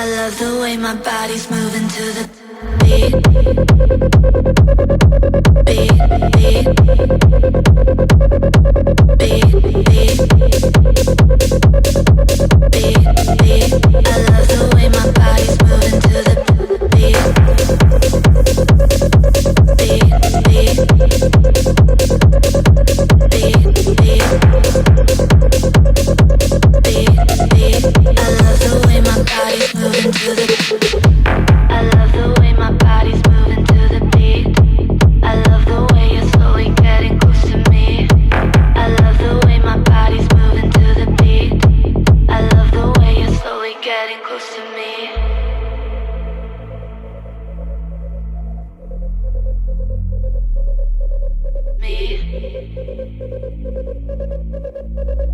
I love the way my body's moving to the beat. Beat, beat. Beat, beat. Beat, beat. I love the way my body's moving to the beat. Beat, beat. Beat, beat. Beat, beat. I love the way my body's moving to the. I love the way my body's moving to the beat. I love the way you're slowly getting close to me. I love the way my body's moving to the beat. I love the way you're slowly getting close to me. Me.